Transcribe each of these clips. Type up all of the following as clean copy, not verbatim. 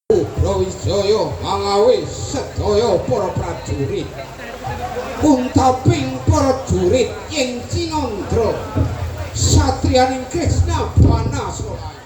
Brawijaya mangawe sedaya para prajurit kuntaping prajurit ing Cinandra satriyaning Kresna Banaswara.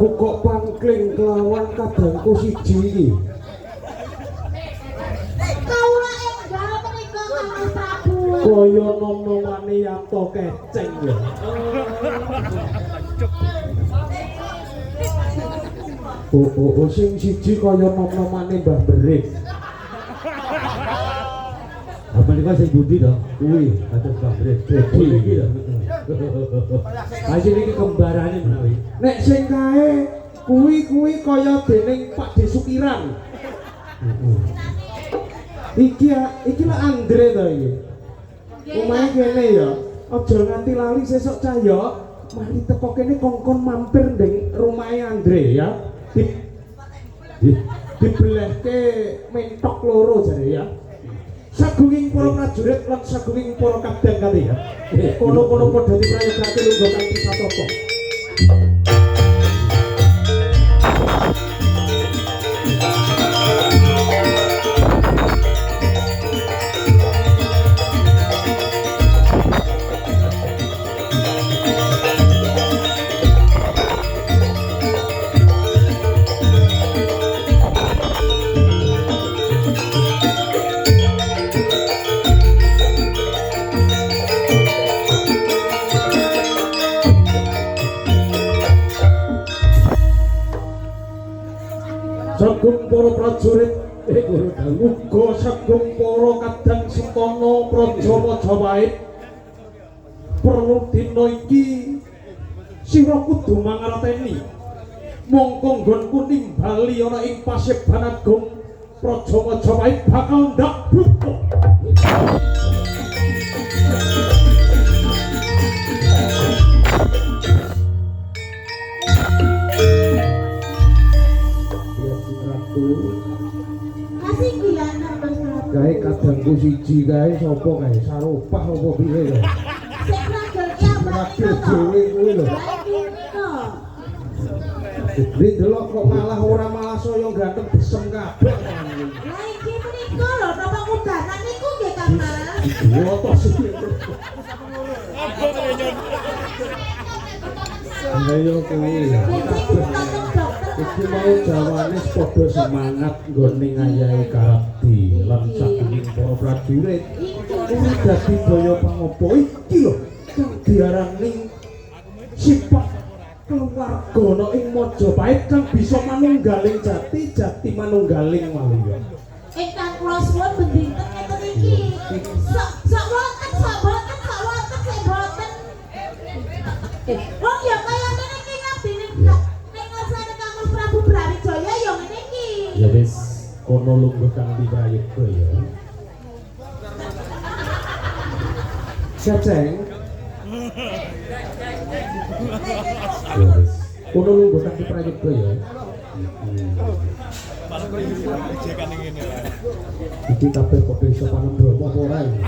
aku kok pangkling kelawan kadangku siji iki. Kaula enggal menika Kang Prabu. Kaya nom-nomane Yanto Keceng lho. Oh, sing siji kaya nom-nomane Mbah Berit. Apa nika sing budi to? Kuwi kados Mbah Berit. Dedi iki lho. Hasil iki kembarane menawi. Nek sing kae kuwi kaya dening Pak Desukiran. Iki lah Andre to iki. Omahe kene ya. Aja nganti lali sesuk cahya. Mari teko kene kongkon mampir ndeng rumahe Andre ya. Dibelehke mentok loro jare ya. Sagunging para prajurit lan sagunging para kadang kali ya. Kono-kono padha diprayogake lungguh kanthi satapa. Sagung para prajurit uga sagung para kadang sentana praja Majapahit perlu dina iki sira kudu mangerteni mongko nggonku nimbali ana ing paseban agung praja Majapahit bakal ndak buka. Masih gilana Mas Prabu. Kae kadangku siji kae sapa kae Saropah apa piye ya? Sing ragel ki ambak Wakil dhewe kuwi lho. Lah iki nika. Dhewe delok kok malah ora malah saya ganteng besem kabeh. Lah iki menika lho napa kudanan niku nggih Kang Mas. Yo to sih. Ayo kuwi. Iki mau jawane padha semangat nggone ngayahi Kalabdi lan saking para prajurit. Kuwi dadi daya pangopo iki lho kang diarani sifat keluarga ana ing Majapahit kang bisa manunggaling jati manunggaling malih. Ingkang kula suwun bendinten ngeten iki. Sak wonten sing boten. Wong ya kaya ngene iki ngabdine ning ngarsane Kang Mas Prabu Brawijaya ya ngene iki. Ya wis kono lungguh kang diprayekta ya. Caceng. Ya wis kono lungguh kang diprayekta ya. Iki kabeh kok iso panem Bromo apa ora iki?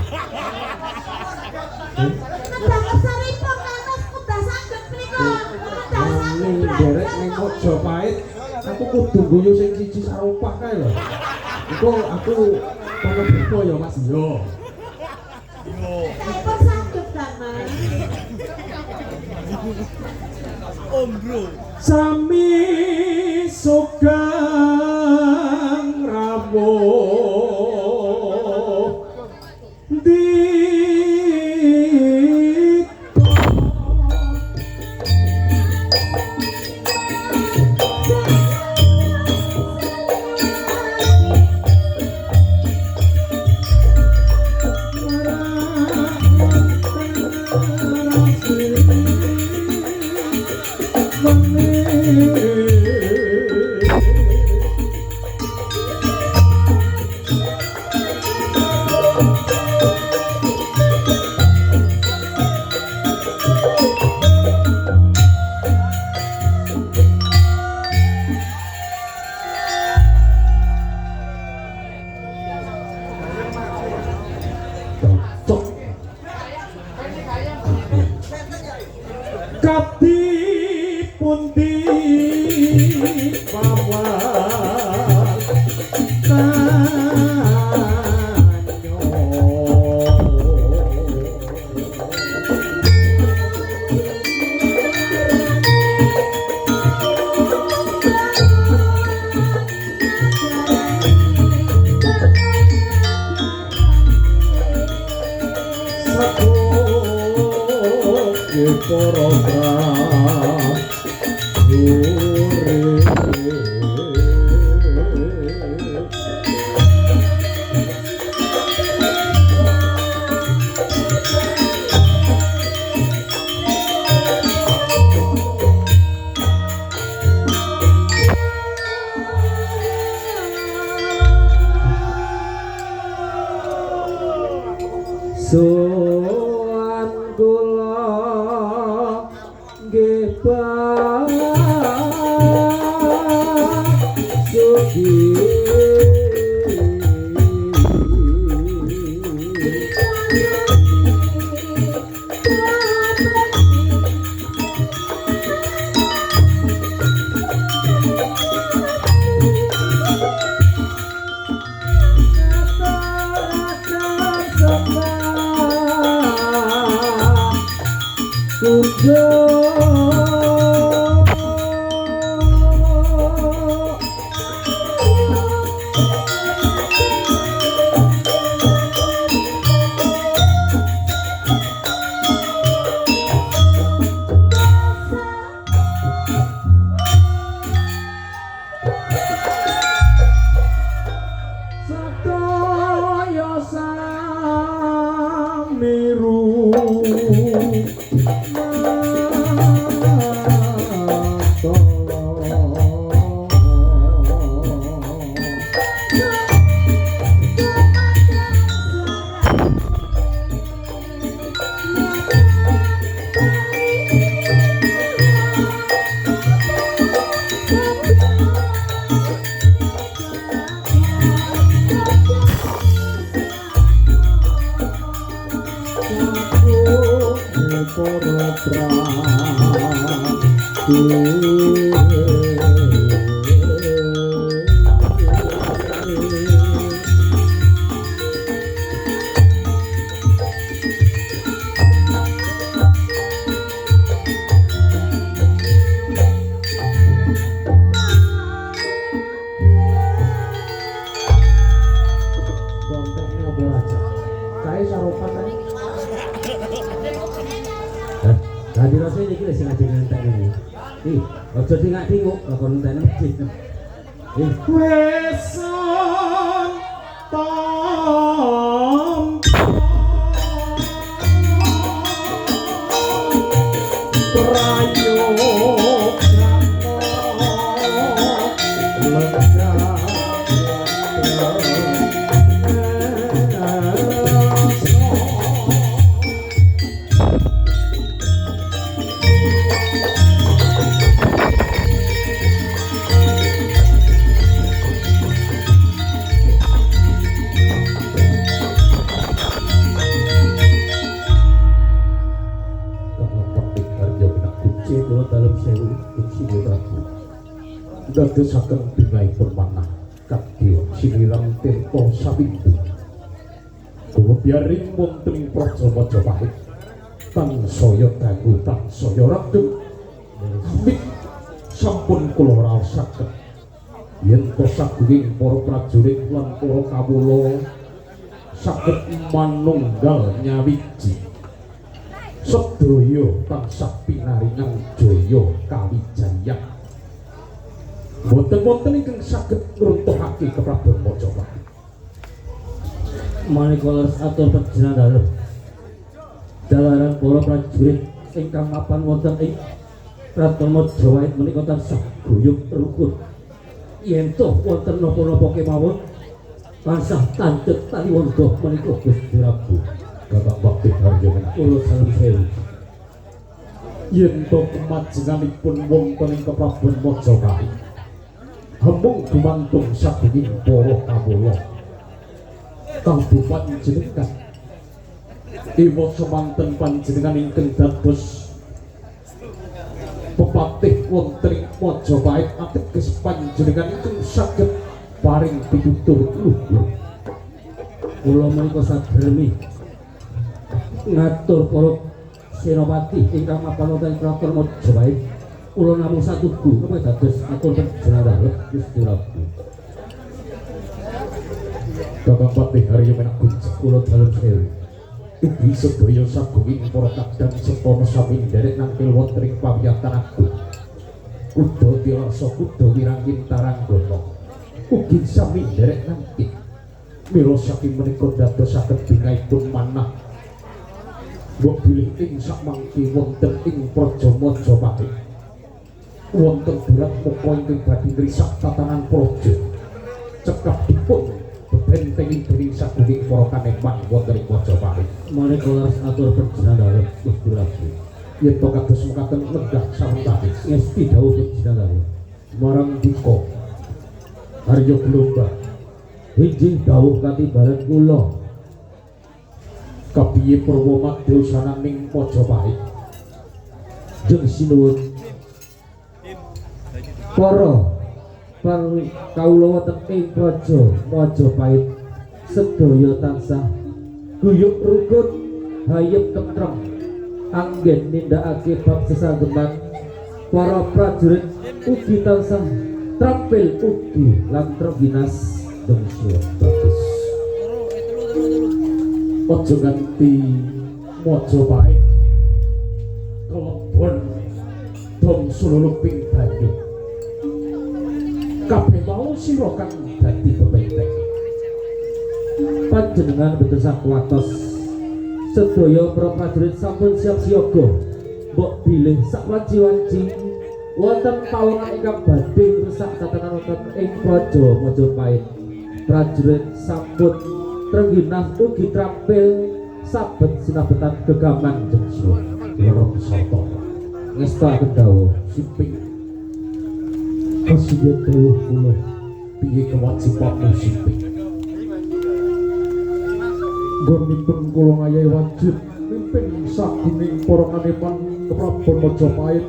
Nedangan saripun Mas kuda saged menika. Ning derek ning Majapahit aku kudu guyu sing siji Saropah kae lho. Iku aku panem Bromo ya Mas yo. Saipun saged Kang Mas. Om Bro. Sami Sugeng Rawuh Soan kula nggih sugi aja dingak-dinguk lakon enten masjid. Wesan tam prayok dadosaken bingahipun manah kadya sinirang tirta sawindu kula biaring wonten praja Majapahit tansaya kanggo tansaya ragem amit sampun kula raosaken yen to sagunging para prajurit lan para kawula saged manunggal nyawiji sedaya tansah pinaringan jaya kawijayan. Boten-boten ingkang saged ngruntuhake keprabon Majapahit. Menika leres atur panjenengan dalem. Dalaran para prajurit ingkang mapan wonten ing Kraton Majapahit menika tansah guyub rukun. Yen to wonten napa-napa kemawon tansah tandet taliwondo menika Gusti Prabu. Kakang Bakti Harjo kula salam sewu. Yen to kemajenganipun wonten ing keprabon Majapahit hembung gumantung sagunging para kawula kang panjenengan iwa semanten panjenengan ingkang dados pepatih wonten ing Majapahit ateges panjenengan ingkang saged paring pitutur luhur. Kula menika sadhermi ngatur para senopati ingkang mapan wonten Kraton Majapahit. Kula namung satugu napa dados atur panjenengan Gusti Prabu. Kakang Patih Haryo menak kunci Kula dalem sewu. Iki sedaya sagunging para kadang setana sami nderek nangkil wonten ing pawiyatan agung. kuda Tiwarsa kuda Wirangin Taranggana ugi sami nderek nangkit mila saking menika dadosaken binaipun manah mbok bilih ing sakmangke wonten ing Praja Majapahit wonten durat moko ingkang badhe ngrisak tatanan praja cekap dipun bentenging dening sagunging para kaneman wonten ing Majapahit menika laras atur perjalanan Gusti Ratu yen to kados mekaten lenggah sawetawis ngesti dawuh perjalanan marang dika Arya Glombang injih dawuh katibalan kula kapiye Prawa Madya ning Majapahit jeung sinuwun para kawula wonten ing Praja Majapahit sedaya tansah guyub rukun hayem tentrem anggen nindakake bab sesageman para prajurit ugi tansah trampil ugi lan trengginas dengsul bagus aja nganti Majapahit kelebon dom sululuping banyu kabeh mau sira kang dadi bebenteng panjenengan betesak kuatos sedaya para prajurit sampun siap siaga mbok bilih sakwanci-wanci wonten pawongan ingkang badhe ngrusak tatanan wonten ing Praja Majapahit prajurit sampun trengginas ugi trampil sabet sinabetan gegaman jengsul lorong sarta ngestaken dawuh simping kasiya dawuh kula piye kewajibanmu simping gonipun kula ngayahi wajib mimpin sagunging para kaneman Keprabon Majapahit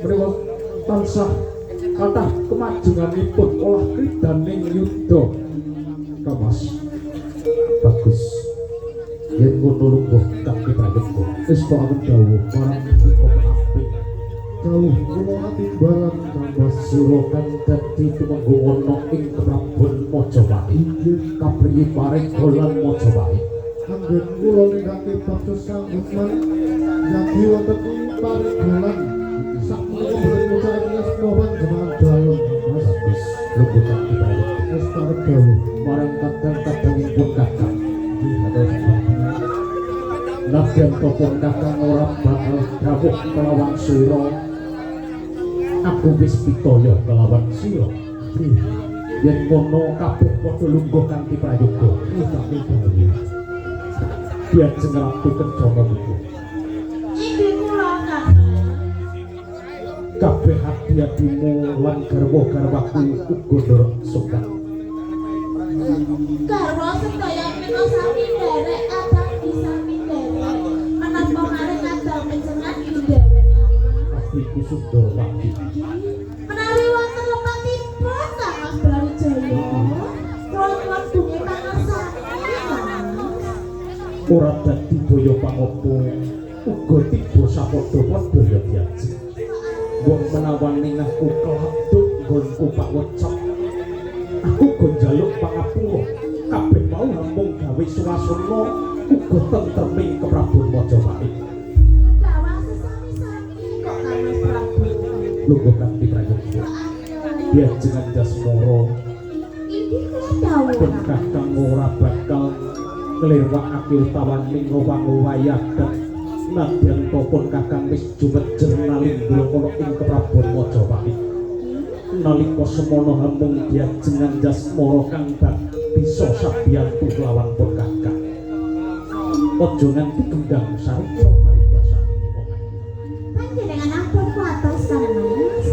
menawa tansah kathah kemajuanipun olah kridaning yudha kamas bagus yen ngono lungguh kaki prayoga wis kok akan dawuh marang dika penaping dawuh kula atimbalan kamas sira kang dadi tumenggung ana ing Keprabon Majapahit kapriye paring dolan Majapahit anggen kula nindakake bakso sambut maneh jadi wonten ing paridolan sakmenika boten ngucapake asmawan jenengan dalem bagus lungguh kaki prayoga wis karep dawuh marang kadang-kadangipun kakang Nadyan topon kakang ora bakal dawuh kelawan sira aku wis pitaya kelawan sira yen ngono kabeh padha lungguh kanthi prayoga iki dawuh diajeng ratu kencana iku Iki kula Kang. kabeh ati-atimu lan garwa-garwaku uga ndorok sokan Garwa sedaya menika sami nderek abang bisa minderek. Menapa malih kadang panjenengan nderek pasti kusuk dorwati menawi wonten lepatipun Kang Mas Brawijaya. Kula nyuwun dunya pangarsani Kang. ora dadi daya pangopo uga tiba sapadha-padha ya diaji wong menawane aku kelabuk nggonku Pak Wecap aku go njaluk pangapura kabeh mau namung gawe swasana uga tentreming Keprabon Majapahit Dawa sesami-sami kok Kang Mas Prabu. lungguh kanthi prayoga diajeng Anjasmara Iki kula dawuh pun Kang. kakang ora bakal nglirwakake utawa ning wayadan nadyan topon kakang wis jumejer nalindra ana ing Keprabon Majapahit nalika semana hamung diajeng Anjasmara kang bisa sabiyantu lawan pun kakang aja nganti gendang sarita paribasanipun wong ayu Panjenengan ampun kuatos Kang Mas.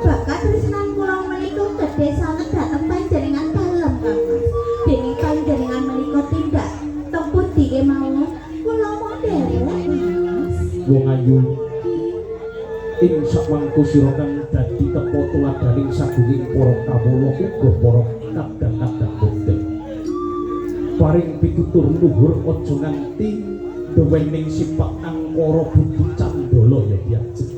Bakat tresnan kula menika gedhe sanget dhateng panjenengan dalem Kang Mas. Dening panjenengan menika tindak tempur dige mawon kula moderek Mas. wong ayu ing sakwangku sira kang dadi tepo tuladaning sagunging para kawula uga para kadang-kadang boten paring pitutur luhur aja nganti dewening sifat angkara budi candala ya diajeng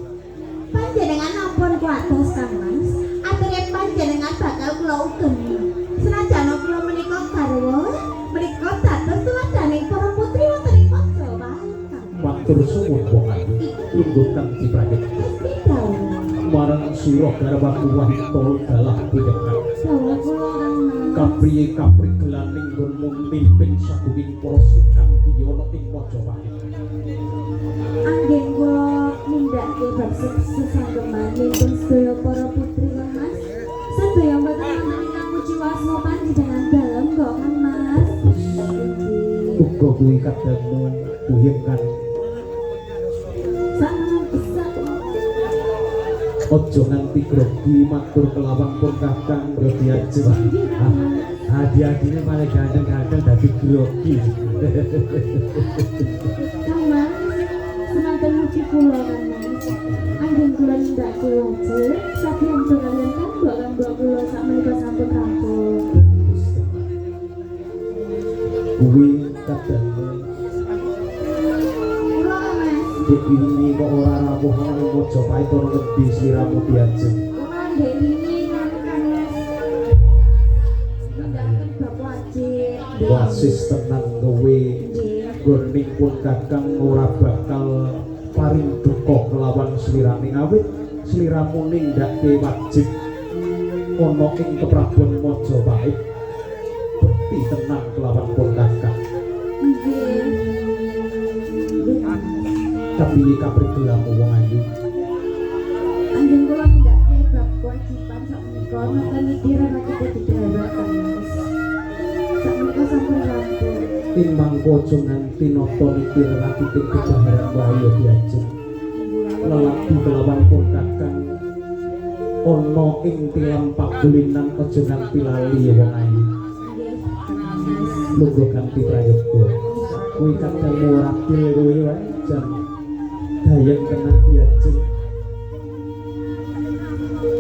Panjenengan ampun kuatos Kang Mas. Aturip panjenengan bakal kula ugemi. Senajan kula menika garwa, menika dados tuladaning para putri wonten ing Majapahit Kang. matur suwun wong ayu lungguh kanthi prayoga Mesti dawuh. marang sira garwaku wantara dalah puyekan Dawuh kula Kang Mas. kapriye kaprigelaning nggonmu mimpin sagunging para sikang ana ing Majapahit. Anggen kula nindakake bab sesanggeman nipun sedaya para putri Kang Mas. Sedaya mboten wonten ingkang muji wasma panjenengan dalem kok Kang Mas. Uga kuwi kadangmu puyeng kan ojo nganti grogi matur kelawan pun kakang grogi aja. Hadi-hadine malah gandeng-gandeng dadi grogi. Kang Mas, semanten muji kula Kang Mas. Anggen kula nindakake wajib saking kaliyan kanggo kula sakmenika sampun rampung. Kuwi kadangmu Kula Kang Mas. dipini kok ora rawuh ana ing Majapahit ora ngendi sliramu diajeng. Kula anggen ini Kang Mas. Nindakaken bab wajib. Wasis tenang kowe gorning pun kakang ora bakal paring duka kelawan slirane awit sliramu nindakake wajib ana ing keprabuan Majapahit bekti tenang kelawan pun kakang tapi kaprigelamu wong ayu Anggen kula nindakake bab kewajiban sakmenika nonton diranak kita didhawuhaken Mas. Sakmenika sampun rampung. ing mangko aja nganti napa niki rakiting kejaharan wae diajeng lelaki kelawan pun kakang ana ing tilam pagulinan aja nganti lali wong ayu muga kanthi prayoga kuwi kadangmu ora kil kowe wae jan dayeng kena diajeng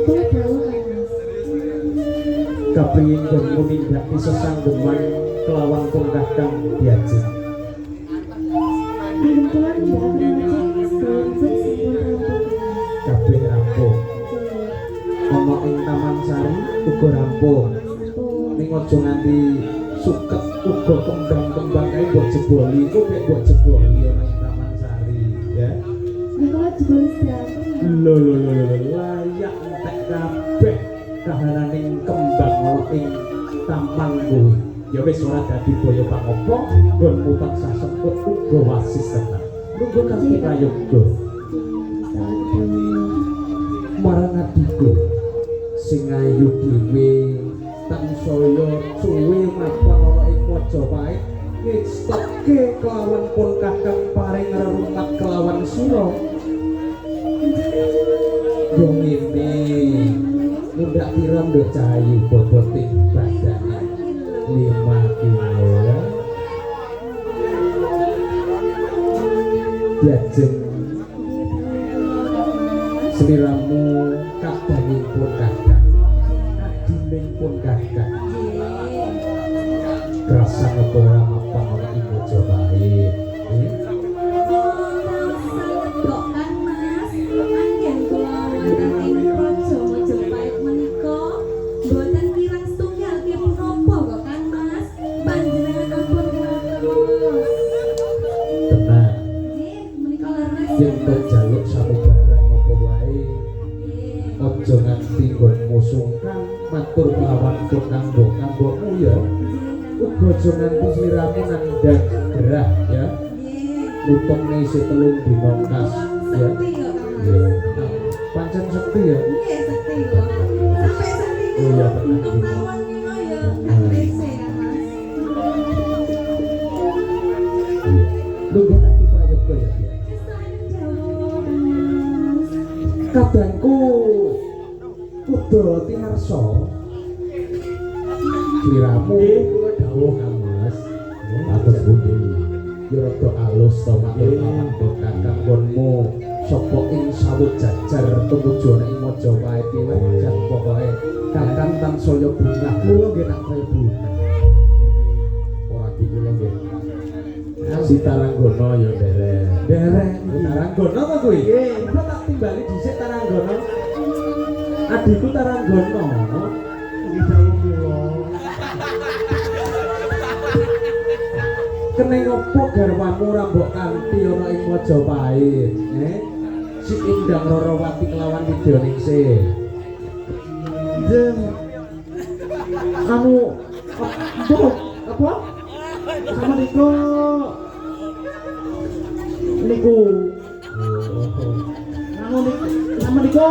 Kula dawuh Kang Mas. kapriyen nggonmu nindakake sesanggeman kelawan pun kakang diajeng Anggen kula nindakaken wajib sedaya sampun rampung. kabeh rampung ana ing Taman Sari uga rampung ning aja nganti suket uga kembang-kembang kae mbok jeboli iku nek mbok jeboli ana ing Taman Sari ya Kula jebul sedaya. lho layak entek kabeh kahananing kembang ana ing taman kuwi ya wis ora dadi boyo pangopo nggonmu tansah sempet uga wasis tenan muga kanthi prayoga marang adikku sing ayu dhewe tansaya suwe mapan ana ing Majapahit ngesteke kelawan pun kakang paring rerumat kelawan sira yo ngene mundak pira nduk cahayu boboting badane 5 kilo ya diajeng sliramu kadanging pun kakang adining pun kakang krasan apa ora mapan ana ing Majapahit Kok Kang Mas, anggen kula wonten ing Praja Majapahit menika boten kirang setunggal punapa kok Kang Mas. Panjenengan ampun ngatos. tenang Nggih, menika leres. yen terjaluk samubarang apa wae aja nganti nggonmu sungkan matur kelawan pun kanggo-kanggomu ya uga aja nganti sliramu nandhang gerah ya lutongne isih 3 dina kas ya Sekti kok Kang Mas. ya pancen sekti ya Nggih, sekti kok. Sampai sekti Oh, iya, tenang. untuk mawon nino ya gak rese Kang Mas. lungguh kanthi prayoga ya dia Jawab Kang Mas. kadangku kudu tinarsa sliramu kula dawuh Kang Mas atus pundi ya rada alus to matur kelawan kakang nggonmu sapa ing sawet jajar tumuju ana ing Majapahit iki jan pokoke kakang tansaya bungah kula nggih tak kaya bungah ora di kula nggih Sitaranggono ya derek Taranggono apa kuwi? Nggih, kula tak timbali dhisik Taranggono. Adikku Taranggono. Iki dawuh kula. Keneng opo garwamu ora mbok kanthi ana ing Majapahit, si Indang Rorawati kelawan Widyaningsih. Jeng anu apa sama niku anu sama niku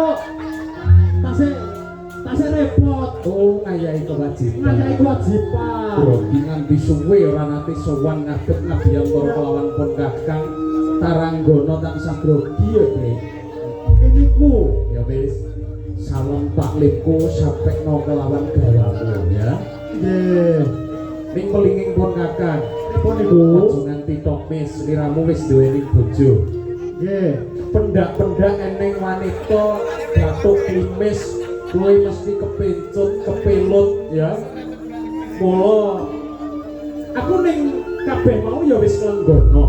tasih repot. Oh, ngayahi kewajiban. Ngayahi kewajiban. Grogi nganti suwe ora nate sowan ngadeg Nabiyantara kelawan pun Kakang Taranggana tansah grogi ya, Dik. Niku Ya wis, salam taklipku sapekno kelawan gawamu ya. nggih. Ning pelinging pun Kakang. Pun niku Aja nganti tokmis liramu wis duweni bojo. nggih. Pendak-pendak eneng wanita batuk klimis kuwi mesti kepencut, kepelut ya. Mula aku ning kabeh mau ya wis lenggana.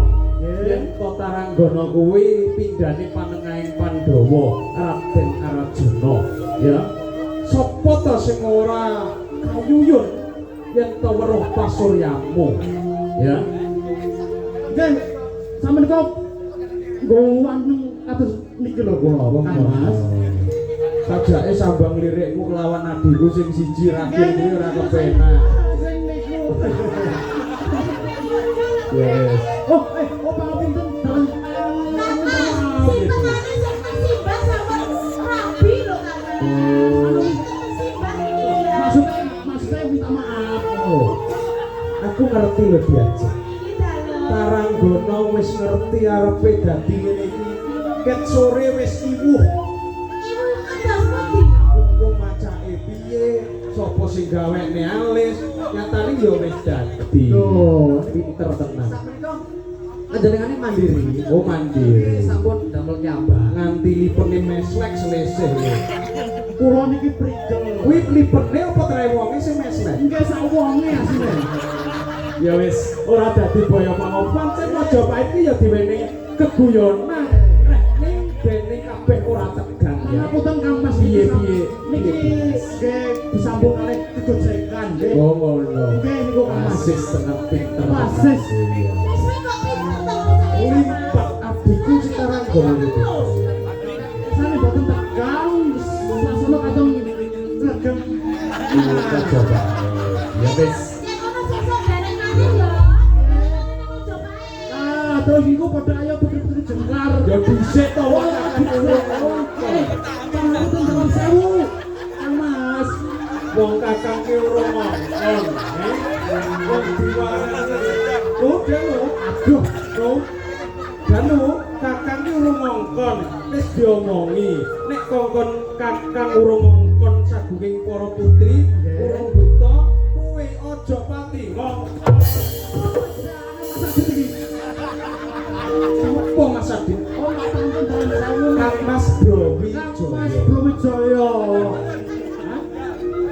Yen Taranggana kuwi pindhane panengahing Pandhawa, Raden Arjuna ya. Sapa ta sing ora kayuyun yen ta weruh pasuryamu ya. Nggih. Sama niku nggowan atus niki lho kula, Kang Mas. Sajake sambang lirikmu kelawan adikku sing siji Raden kuwi ora kepenak. Sing niku. Yes. Oh, pangapunten dalam Simpenane sing Simbah sama Rabi lho Kang. Simbah iki ya. maksudnya minta maaf. Oh. Aku ngerti lho Diaji. Kita lho. Taranggana wis ngerti arepe dadi ngene iki. Ket sore wis iwuh. Ibu endas pundi? Hukum macake piye? Sapa sing gawene alis? Nyatane ya wis dadi. Loh, pinter tenan. Panjenengane mandiri. Oh mandiri. Sampun damel nyambah. Nganti lipene meslek selesih lho. Kula niki prigel. Kuwi lipene apa trewonge sing meslek? Nggih sawonge asine. Ya wis, ora dadi boyo pangopan, sing Majapahit iki ya diwenehi keguyonan. Ning dene kabeh ora tegang ya. Ngapunten Kang Mas Piye-piye? niki nggih disambung kalih kegojekan nggih. Oh ngono. Nggih niku Kang Mas. Asis tenan pinter. Asis. Iya. Wis kok pinter to cah Lipat adikku sing Taranggana iki. Sane boten tegang, sasana kadang legem. Kita coba. Ya wis. Yen ono sosok dereng maneh ya. Coba ae. Ah, terus iku padha ayo putri-putri jengkar. Ya dhisik to wong Pangapunten dalam sewu. Kang Mas. wong kakang ki ora ngomong. Wong diwaras. Oh, dene. Aduh, Loh, Danu, kakang ki urung ngongkon, wis diomongi. Nek kongkon kakang urung ngongkon sagunging para putri, urung buta, kuwi aja pati ngongkon. Apa Mas Adit? oh ngapunten dalam sewu. Kang Mas Brawijaya. Brawijaya.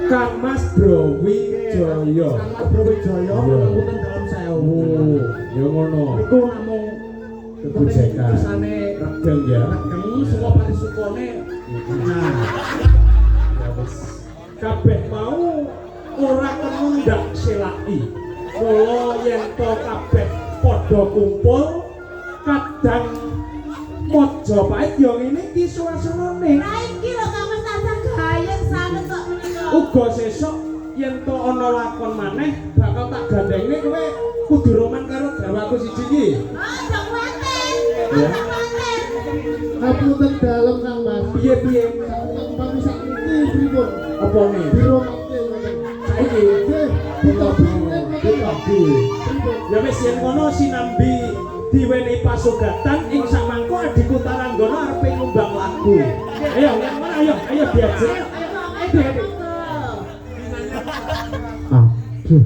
Kang Mas Brawijaya. Kang Mas Brawijaya ngapunten dalam sewu. Ya ngono. Iku namung Kegojekan. kesane Regeng ya. regeng semua parisukone. Nah, Ya wis. Kabeh mau ora kemundak selaki. Mula yen to kabeh padha kumpul kadang Majapahit ya ngene iki suasanane. Nah iki lho Kang Mas tansah gayeng sanget kok menika. Uga sesuk yen to ana lakon maneh bakal tak gandengne kowe kudu roman karo gawaku siji iki. Oh, jok waten. Ya. Jok waten. ngapunten dalem Kang Mas. Piye-piye Tapi sakniki pripun? apa nih? Biro mate ngoten. Saiki Nggih, buka bulan ditabi. Ya wis yen ngono sinambi diwenehi pasugatan ing samangko adikku Taranggana arepe nyumbang lagu. Ayo, yang mana ayo diajak. Ayo. Aduh.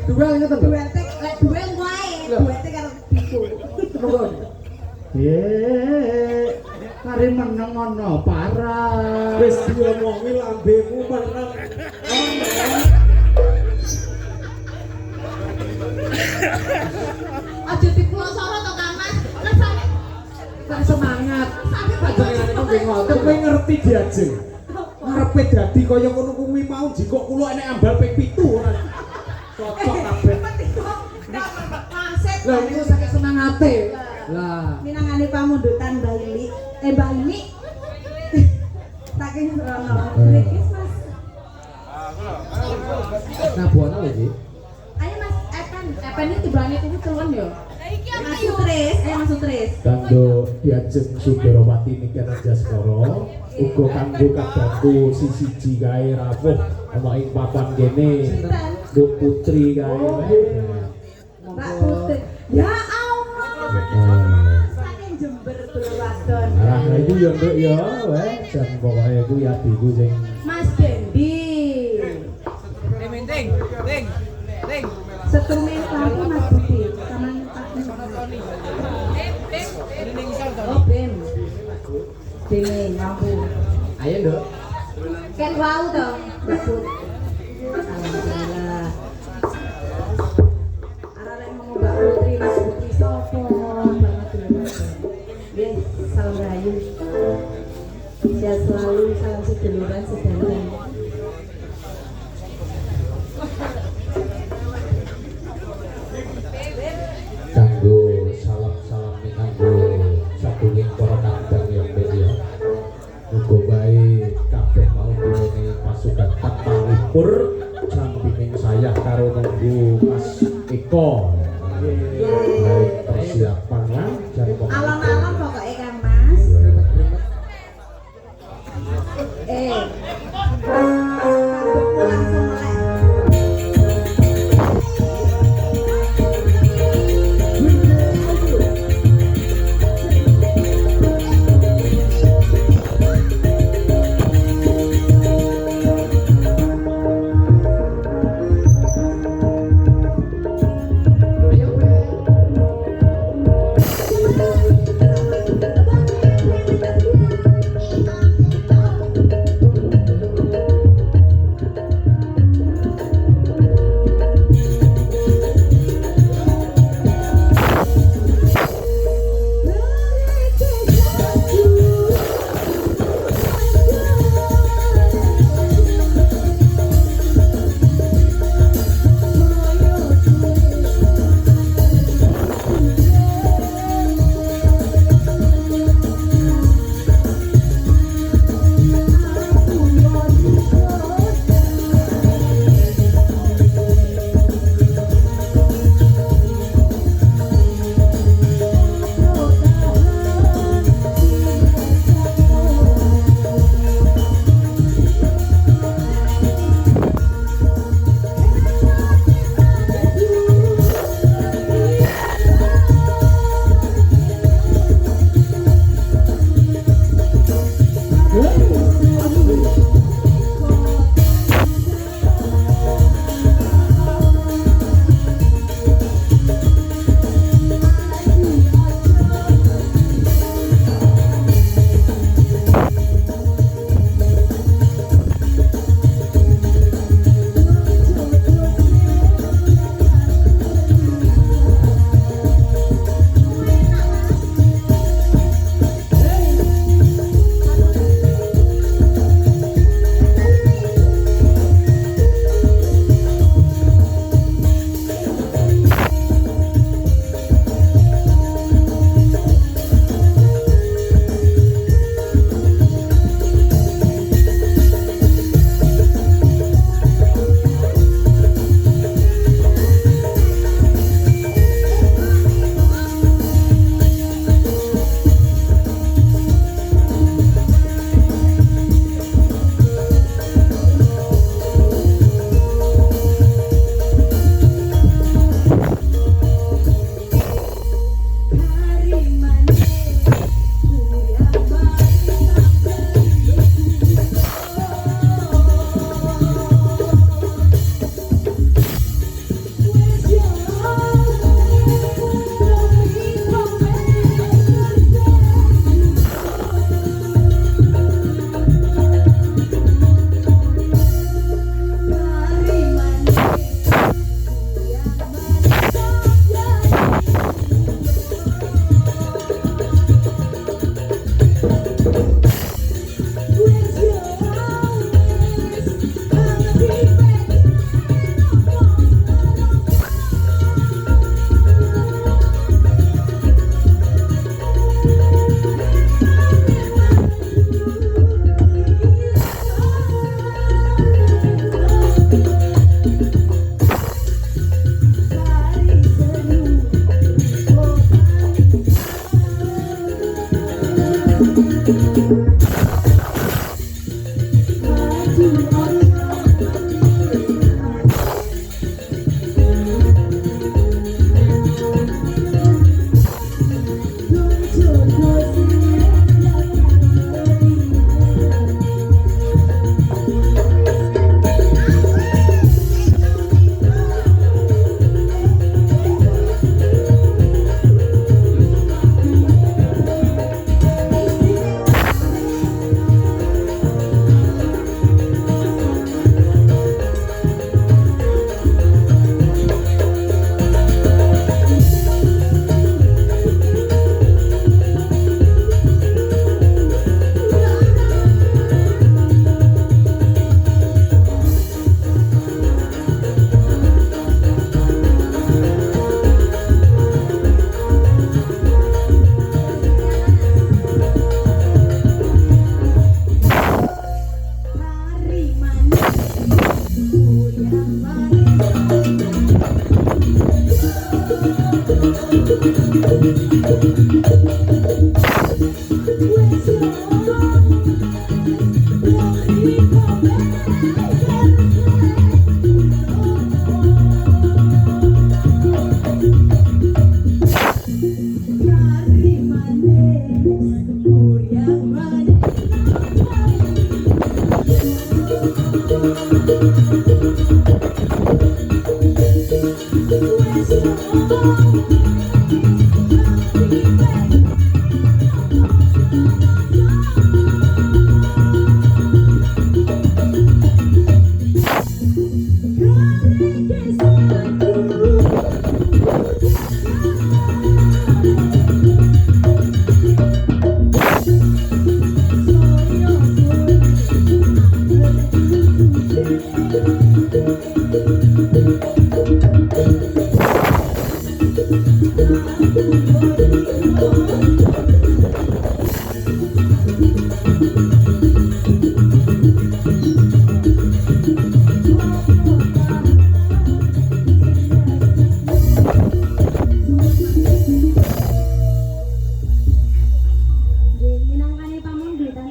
Duel ngeten lho. Duel tek lek duel wae, duel tek karo iku. Monggo. Kare meneng ana parah. Wis diomongi lambemu meneng. Aja diplosoro to Kang Mas. Rasane Kan semangat. sampe Panjenengan iku nggih ngoten. Kowe ngerti diajeng. Ngarepe dadi kaya ngono kuwi mau jika kula enek ambal ping 7 ora cocok kabeh. Lah niku saking semangate. Lah, minangane pamundutan Mbak Ili. Mbak Ini. Saking rono. Regis Mas. nah buana lho iki. Ayo Mas, Epen iki tibane kuwi celon yo. Mas Sutris, Mas Sutris. Kanggo diajeng Sudarawati niki Rajaskara uga kanggo kadangku siji kae rawuh ana ing papan kene Bu Putri kae. Mbak Putri. Ya Allah. Saking Jember Bulawadon. Nah, iku ya nduk ya, weh, jan pokoke iku ya adiku sing Mas Dendi. Ting. Setume lagu Mas Budi. Taman Pak. Oh, Ben. Dene mampu. Ayo, Nduk. Ken wau to, Mbak Put. Alhamdulillah. Arek ngomong Mbak Putri, Mas Putri sopo banget dulu. Nggih, salam rahayu. Sehat selalu, salam seduluran sedalan. kanggo salam-salam ning kanggo sadurunge para kandang ya mbek ya. Muga bae kabeh mau durunge pasukan Tatmalipur samping sayah karo nunggu Mas Eko. Baik persiapan lah jan pokoke. Alon-alon pokoknya kan Mas. Kandungku langsung melek. Ayo,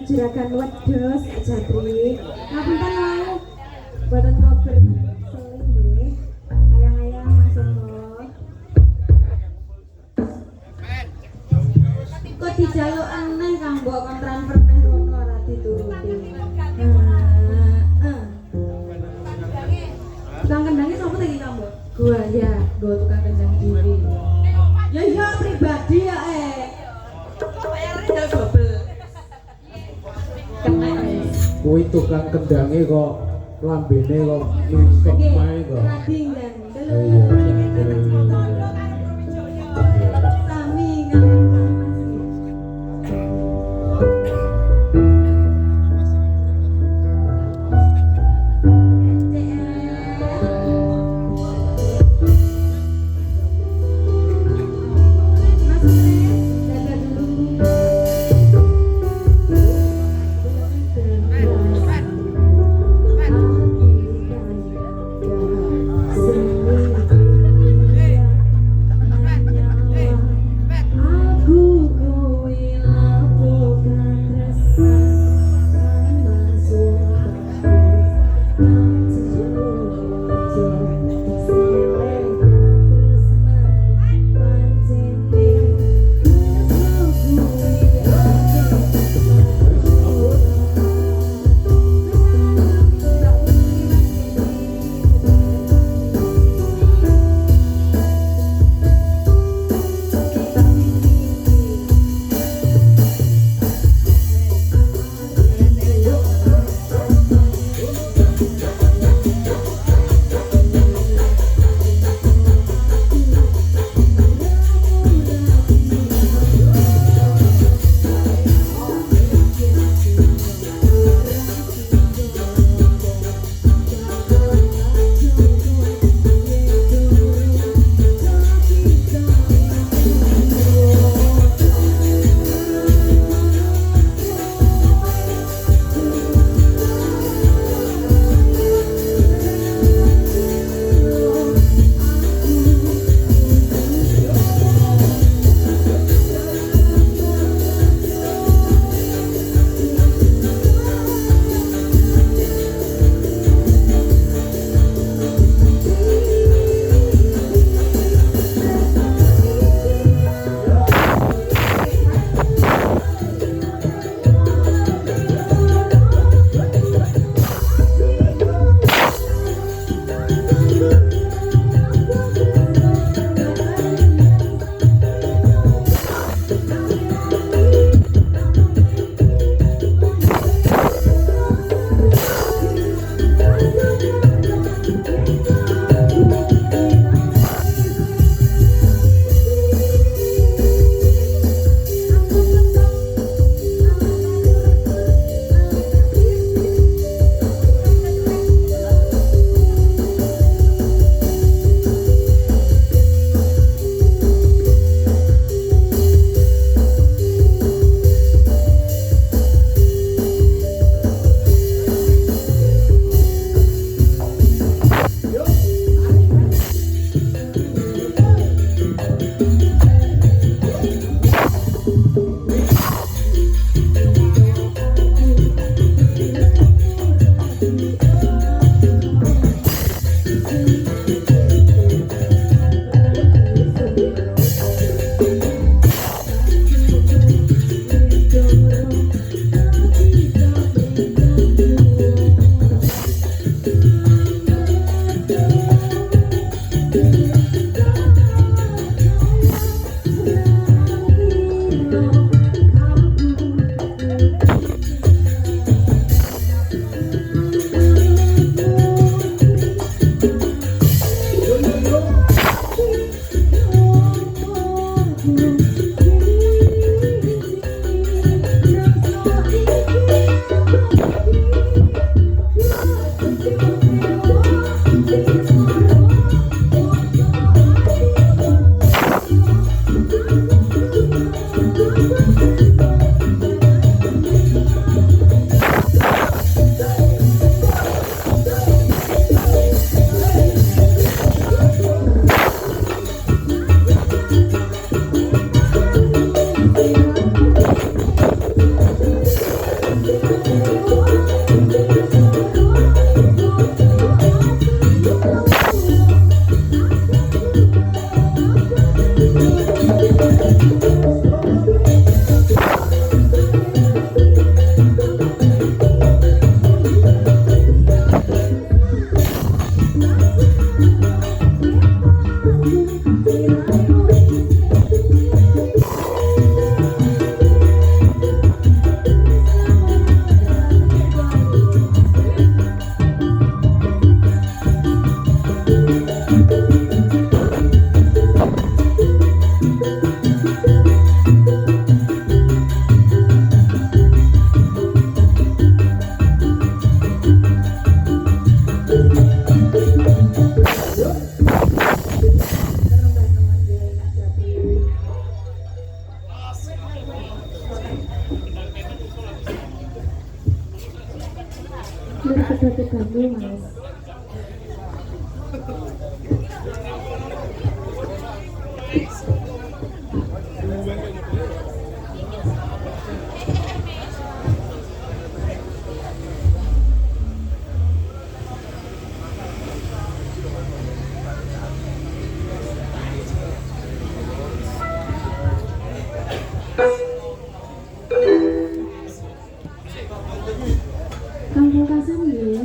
Juragan wedhus Jatri. Ngapunten wau. Boten kober seling nggih. Ayang-ayang masuk. Kok dijaluk aneh Kang mbok kon transfer neh rono ora dituruti. Tukang kendangnya sapa tadi Kang mbok? Gua ya, gua tukang kendang diri. Ya iya pribadi ya bayarnya udah double. Kuwi tukang kendange kok lambene kok misok mae kok. Radingan, Iya. sami kalian Mas. dulu mas. Kamu kasih ya?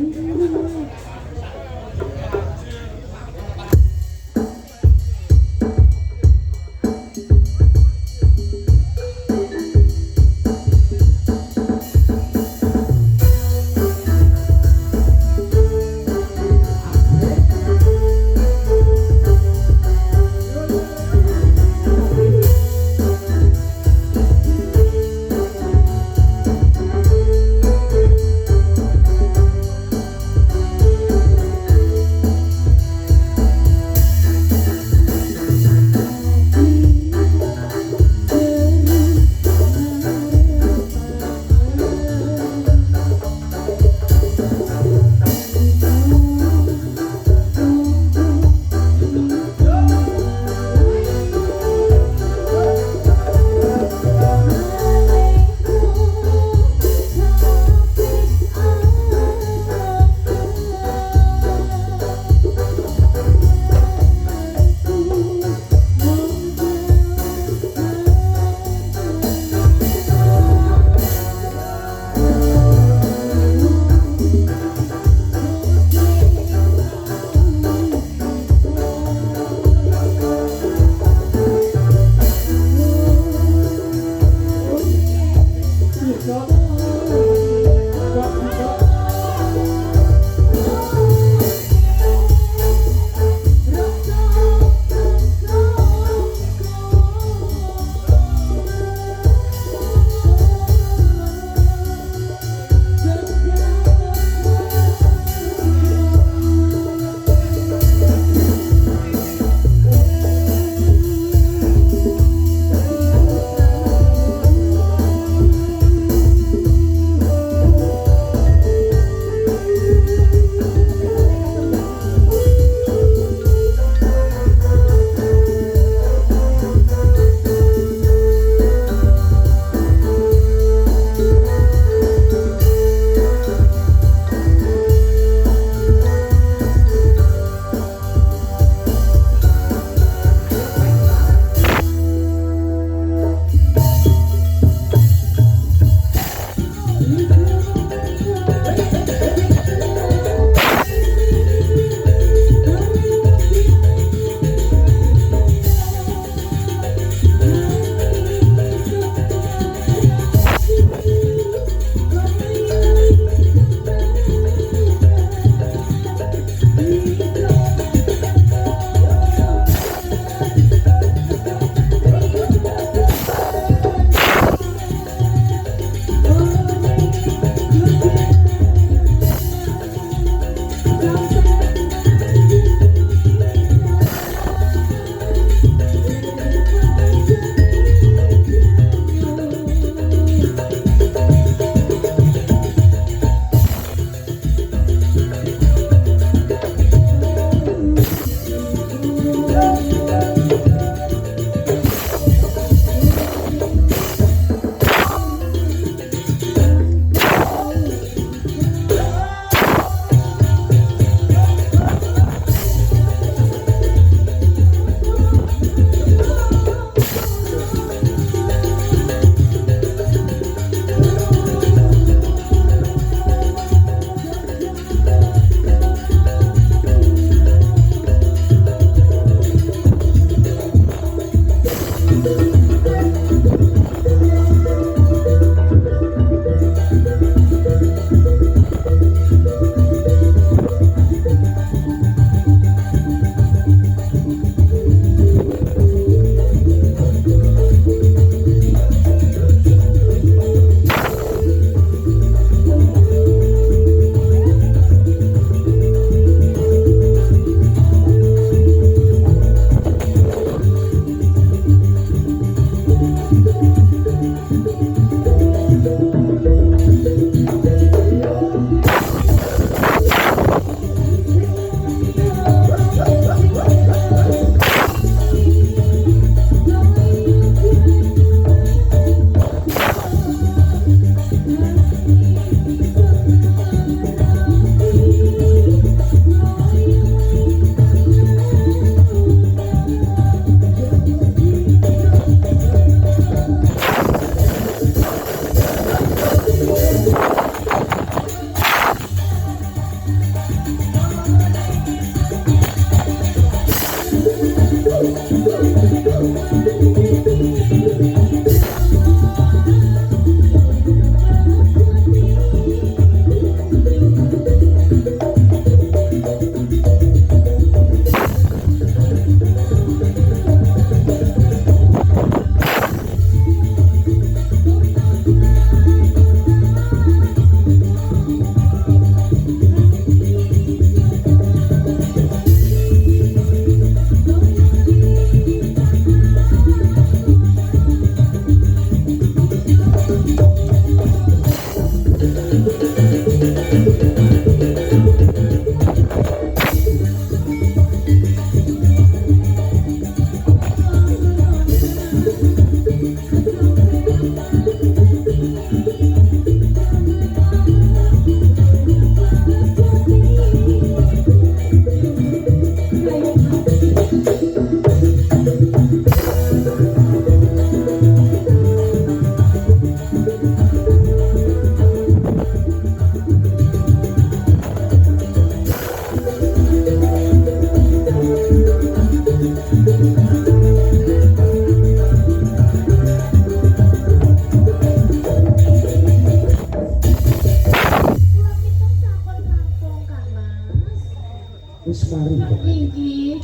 wis mari kok. Inggih.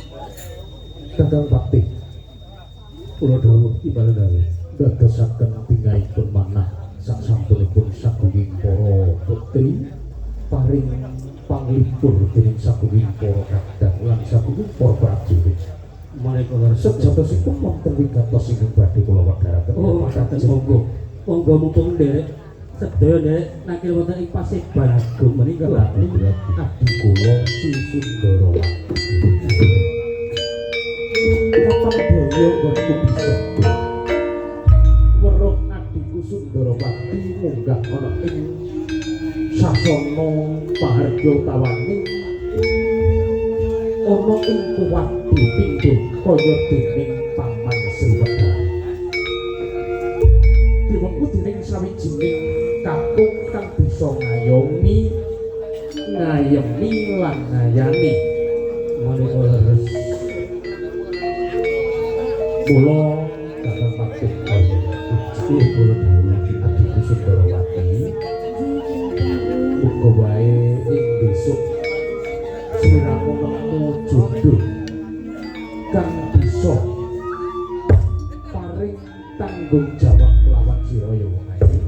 Kakang Bakti. Kula dawuh timbal dawuh dadosaken pinggaipun manah saksampunipun sagunging para putri paring panglipur dening sagunging para kadang lan sagunging para prajurit. Menika leres Sejatosipun wonten wigatos ingkang badhe kula wedharaken. oh makaten monggo monggo mumpung nderek sedaya nderek nakil wonten ing Paseban Agung menika Adi kula Si Sundarawati. Kapan boyo nggonku bisa weruh adiku Sundarawati munggah ana ing sasana pahargya utawane ana ing kuwat dipindho kaya dening Paman Sriwedari. Diwengku dening sawijining kakung kang bisa ngayemi lan ngayani. menika leres Mula kakang Bakti kaya Gusti kula dawuh adiku Sundarawati muga wae ing besok sliramu nemu jodoh kang bisa paring tanggung jawab lawan sira ya wong ayu.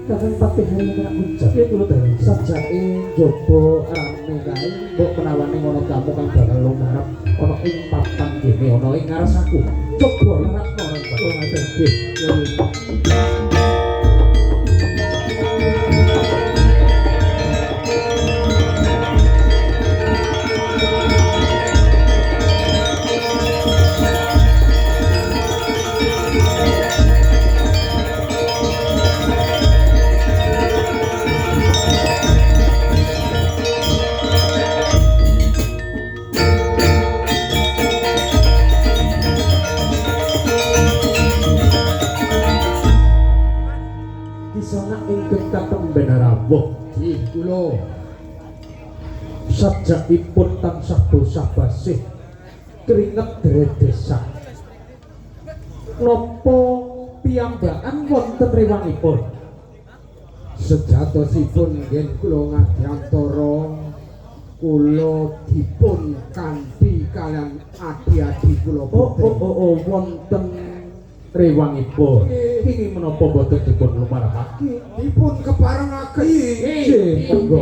Kakang Bakti hari kena ucap ya kula dawuh sajake njaba rame kae mbok menawane ngono kamu kang bakal lumarep ana ing papan kene ana ing ngares aku coba larakno ora bakal ngaten nggih. Kisana ingkang katemben rawuh Nggih kula. sajakipun tansah bosah basih keringet dredesak napa piyambakan wonten rewangipun Sejatosipun nggih kula ngadyantara kula dipun kanthi kalian adi-adi kula putri. wonten rewangipun ini menapa boten dipun lumarapake Dipun keparengaken. nggih monggo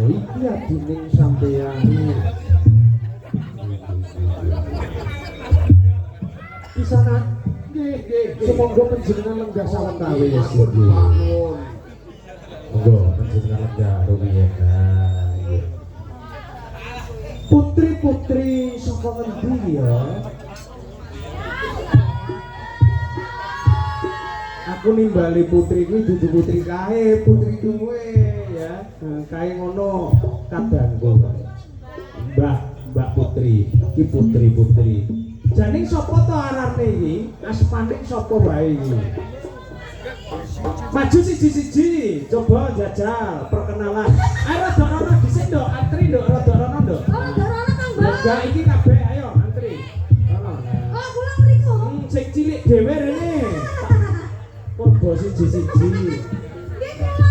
iki adining sampeyan kisana semoga panjenengan lenggah sawetawis ya Bangun. monggo panjenengan lenggah rumiyin putri-putri saka ngendi ya aku nimbali putri kuwi dudu putri kae putri duwe ya kae ngono kadangku Mbak Putri iki putri janing sapa to arane iki asmane sapa wae iki maju siji-siji coba jajal perkenalan rada rono dhisik nduk antri nduk rada rono nduk Oh, dorone Kang Mbak. enggak iki kabeh ayo antri rono Oh, kula mriku. sing cilik dhewe rene Porbo siji-siji. Nggih kula.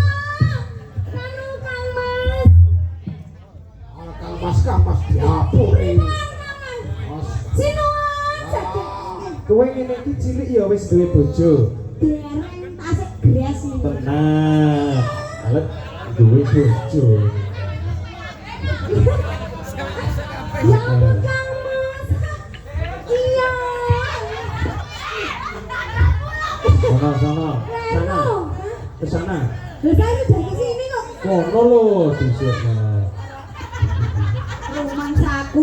Anu Kang Mas. Kang Mas diapuri. Mas. Sinuwun saged. Kowe ngene iki cilik ya wis duwe bojo. Dereng tasik gres iki. Tenang. Alet duwe bojo. Ya ampun Kang Mas. Iya. Sana. Ke sana. Lah saya dari sini kok. Kono lho disikne. Rumangsaku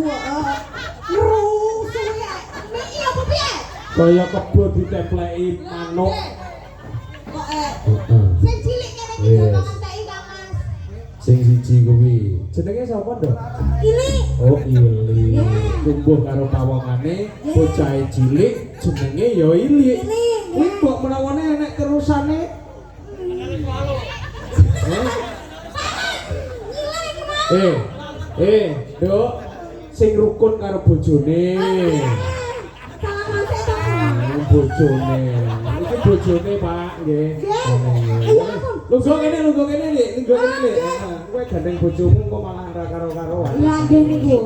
rusuh ya. Iki apa piye? Kaya kebo ditempleki manuk. Kok Ayo mangan teh Kang Mas. Sing siji kuwi. Jenenge sapa, Nduk? Ini Oh, Ili. Ya. Tumbuh karo pawongane, bocah cilik jenenge ya Ili. Ili, Kuwi ya. kok menawane nek terusane. Nduk, sing rukun karo bojone. Salah Mas itu. Bojone. Iki bojone, Pak, nggih. Iya, ampun. Lungguh kene, Dik. Lungguh kene, Dik. Kowe gandeng bojomu kok malah ora karo-karoan. Iya nggih niku.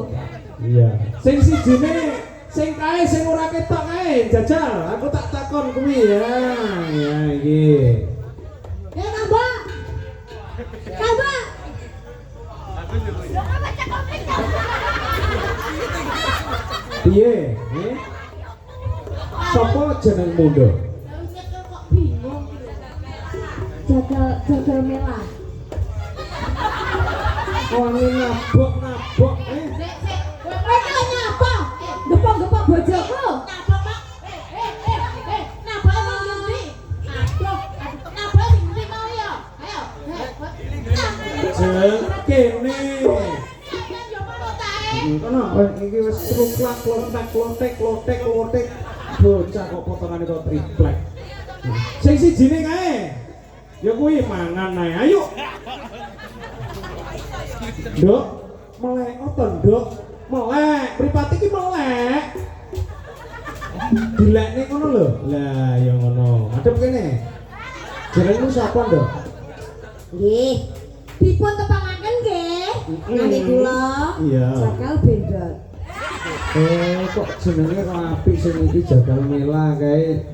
Iya. Sing sijine sing kae sing ora ketok kae jajal. Aku tak takon kuwi ya. Ya iki. Ya Mbak. Mbak. Piye? Sopo jenengmu, Nduk? Kok bingung. Jagal Mela. Wangi nabok. Kowe iki nyapa? Gepok-gepok bojoku. Napa, Pak? Napa emang ngendi? Aduh, napa sing ngendi mau ya? Ayo. Jeng kene. Sampeyan yo perlu tae. Kono iki wis truklak klotek. Bocah kok potongane kok triplek. Sing sijine kae. Ya kuwi mangan ae. Ayo. Nduk, melek opo, Nduk? Melek, mripate iki melek. Dilekne ngono lho. Lah ya ngono. Madhep kene. Jenengmu sapa, Nduk? Nggih. Dipun tepangaken nggih. Nami kula. Iya. Jagal Bendot. Kok jenenge kok apik sing iki Jagal Mela kae.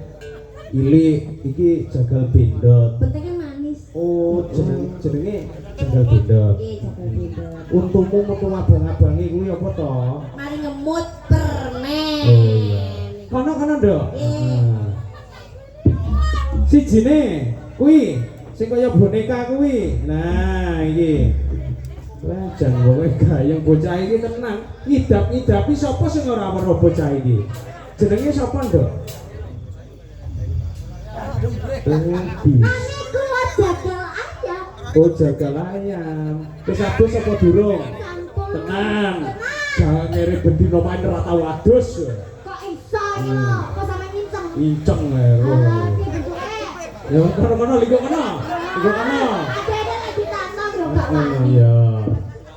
Ili iki Jagal Bendot. Bentengan manis. Oh, jenenge Jagal Bendot. Nggih, Jagal Bendot. Untumu metu abang-abange kuwi apa to? Mari ngemut permen. Oh iya. Kono, Nduk. Nggih. Sijine kuwi sing kaya boneka kuwi. Nah, iki. Wah, jan kowe gayeng bocah iki tenang. Ngidap-ngidapi sapa sing ora weruh bocah iki? Jenenge sapa, Nduk? Ane kula jagal ayam. Oh, Jagal ayam. Wis adus apa durung? Sampun. Tenang. Jangan ngeri bendino main ora tau adus. Kok iso yo? Kok sampe nginceng? Inceng lho. Iki bentuke. Ya kono linggo kono. Ada ditanam yo gak wani. Iya.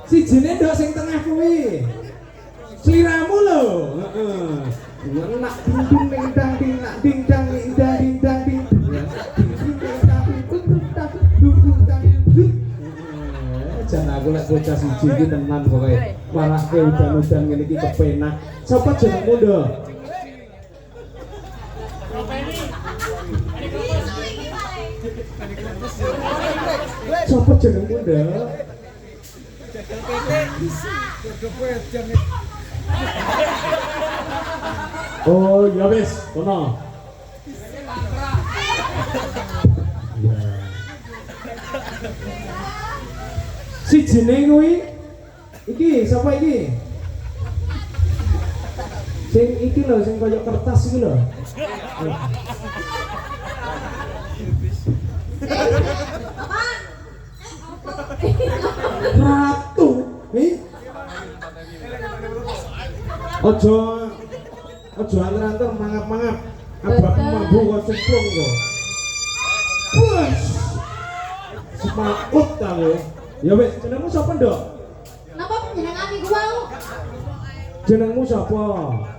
Sijine Nduk sing tengah kuwi. Sliramu lho. Heeh. Nak ding ding dang ding nak ding dang ding dang ding dang ding. Jan aku lek bocah siji iki tenan pokoke. Marake udan-udan ngene iki kepenak. Sapa jenengmu, Nduk? Sapa jenengmu, Nduk? Oh, ya wis, kono. Ya. Sijine kuwi iki sapa iki? Sing iki lho sing kaya kertas iki lho. Ratu, Ojo antar-antar mangap-mangap. Abakmu mambu kok cemplung kok. Wes. Semakut ta kowe. Ya wis, jenengmu sapa, Nduk? Napa panjenengan niku wau? Jenengmu sapa?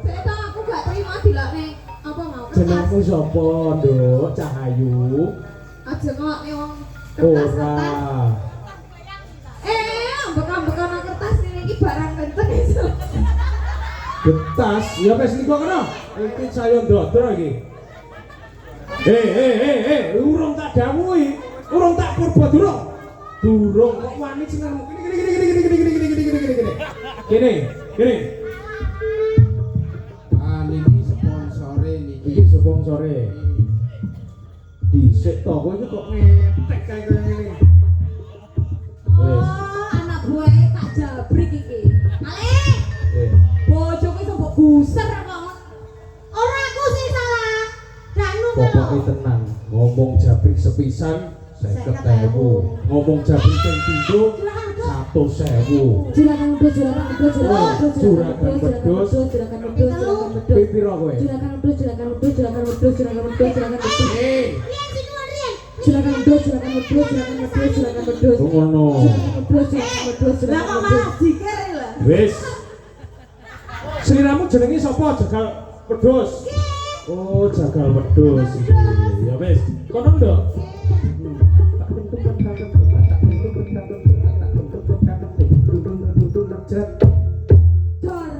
Saya aku gak terima dilakne apa mau kertas. Jenengmu sapa, Nduk? Cahayu. Aja ngelakne wong Ora. Ambek-ambek kertas ini iki barang kenceng iso. Getas, ya wis niku kono. Iki saya ndodro iki. Urung tak dawuhi. Urung tak purba durung. Durung kok wani jenengmu. Kene. Niki sponsore niki. Iki sponsore. Dhisik to kowe iki kok ngetek kae kaya ngene. Wes. Oh, anak buahe tak jabrik iki. Malih. Bojoku iso mbok guser kok. Ora aku sing salah. Danu Pokoke tenang, ngomong jabrik sepisan 50.000. Ngomong jagung sing pindho 100.000. Juragan wedhus, juragan wedhus, Juragan wedhus. juragan wedhus, juragan wedhus. Piro kowe? Juragan wedhus, juragan wedhus, juragan wedhus, juragan wedhus, juragan wedhus. Eh, Juragan wedhus, juragan wedhus, juragan wedhus, juragan wedhus. ngono. Juragan wedhus, juragan wedhus, juragan wedhus. Dikere lho. Wis. Sliramu jenenge sapa? Jagal wedhus. Oh, jagal wedhus. Ya wis. Kono ndok. Dor.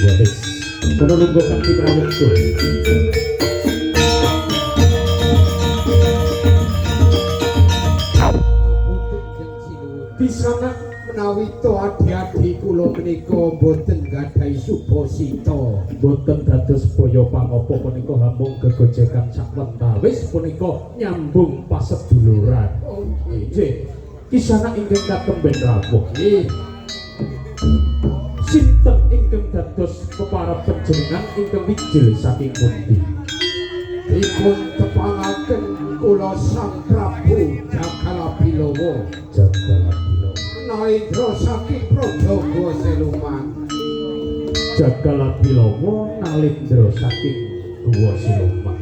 Ya wis. Kono lungguh kanthi pramuka. Pisanan menawi to adi-adi kula menika boten gadhahi supasita. Boten dados boyo pangapa punika hamung gegojekan sakwentawis punika nyambung paseduluran. Oh, Nggih. Kisana ingkang katemben rawuh. nggih. Sinten ingkang dados peparab panjenengan ingkang wijil saking pundi? Dipun tepangaken kula Sang Prabu Jagalapilawa. Jagalapilo. Naendra saking Prajaga Seluman. Jagalapilawa nalindra saking Guwa Siluman.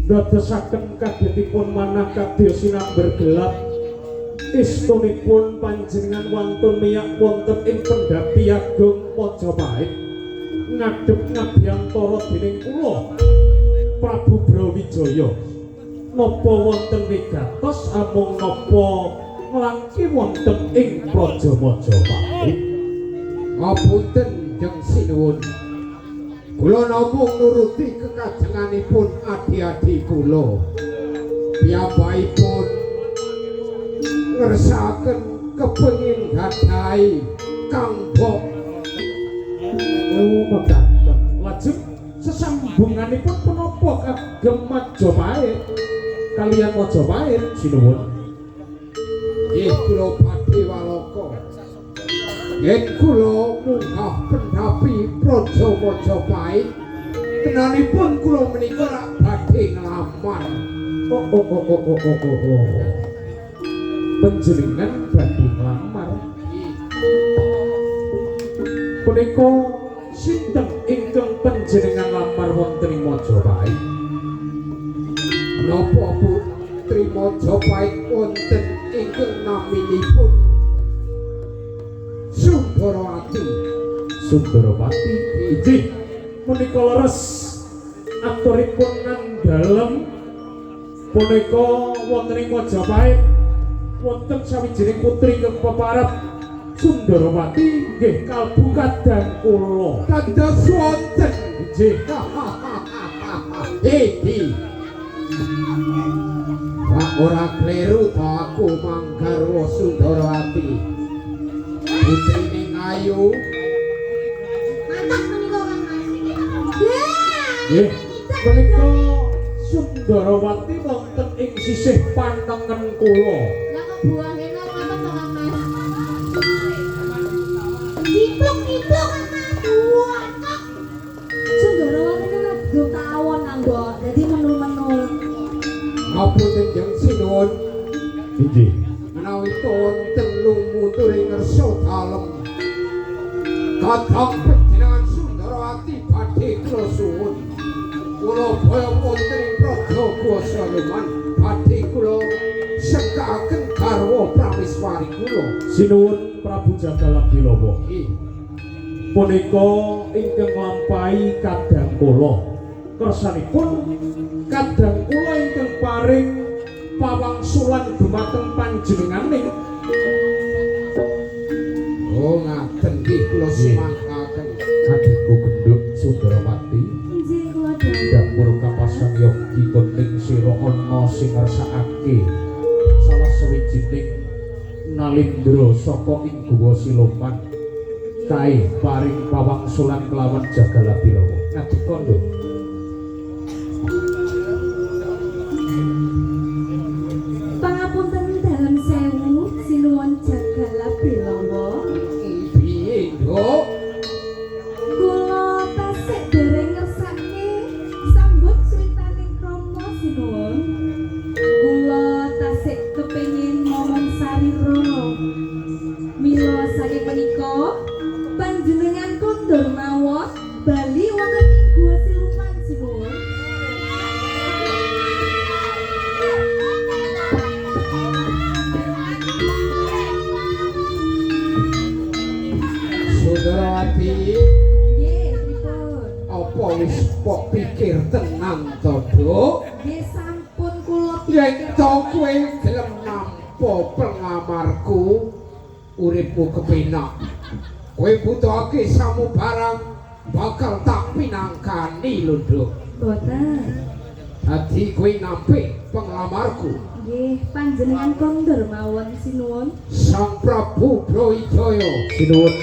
Dadosaken kadhetipun manah kadya sinamber gelap. Istunipun panjenengan wantun miyak wonten ing Pendhapi Agung Majapahit. Ngadhep ngabiyantara dening kula Prabu Brawijaya. Napa wonten wigatos amung napa nglangki wonten ing Praja Majapahit. Ngapunten Jeng Sinuwun. Kula namung nuruti kekajenganipun adi-adi kula. Piyambakipun ngersakaken kepengin gadhahi Kangbok. Oh, mekaten. Lajeng sesambunganipun punapa kagem Majapahit kaliyan Majapahit sinuwun? Nggih kula badhe walaka. Yen kula munggah Pendhapi Praja Majapahit, kenanipun kula menika rak badhe nglamar. Oh. Panjenengan badhe nglamar. Punika sinten ingkang panjenengan lamar wonten ing Majapahit? Napa Putri Majapahit wonten ingkang naminipun Sundarawati. Sundarawati. Inggih, punika leres aturipun ngandalem punika wonten ing Majapahit wonten sawijining putri ingkang peparab Sundarawati nggih kalbu kadang kula. Dados wonten Inggih. Iki. Wah ora kleru to aku manggarwa Sundarawati. Putrine ayu. Mantap menika Kang Mas. Nggih, punika Sundarawati wonten ing sisih pantengen kula. Lah kok buahe nang apa to Kang Mas? Diplok-diplok Kang Mas. Wah, kok. Sundarawati kan ado tawon nang mbok. Dadi menul-menul. Ngapunten Jeng Sinuwun. Inggih. Menawi wonten lumuturing ngersa dalem. Kadang panjenengan Sundarawati badhe kula suwun. Kula boyo wonten ing Praja Seluman badhe kula sekaken garwa prameswari kula. Sinuwun Prabu Jagalapilawa. Nggih. Punika ingkang nglampahi kadang kula. Kersanipun kadang kula ingkang paring pawangsulan dumateng panjenenganing. Oh ngaten nggih kula semangkaken. Adhiku gendhuk Sundarawati. Injih kula dawuh. Dapur kapasang yogi kuning sira ana sing ngersakake salah sawijining nalindra saka ing Guwa Siluman kae paring pawangsulan kelawan Jagalapilawa. Ngadika lho. Pangapunten dalam sewu Sinuwun Jagalapilawa. Piye, Nduk? Kula tasik dereng ngersake sambut switaning krama Sinuwun. Kula Oh, panjenengan kondur mawon bali wonten ing Gua Siluman sinuwun. Sudarati, Nggih, pripun? apa wis pok pikir tenang to, Duk? Nggih sampun kula Yen to kowe gelem nampa pengamarku, uripku kepenak. Kowe butuhake samubarang bakal tak pinangkani lho, Duk. boten. Dadi kowe nampik penglamarku. Nggih, panjenengan kondur mawon sinuwun. Sang Prabu Brawijaya Sinuwun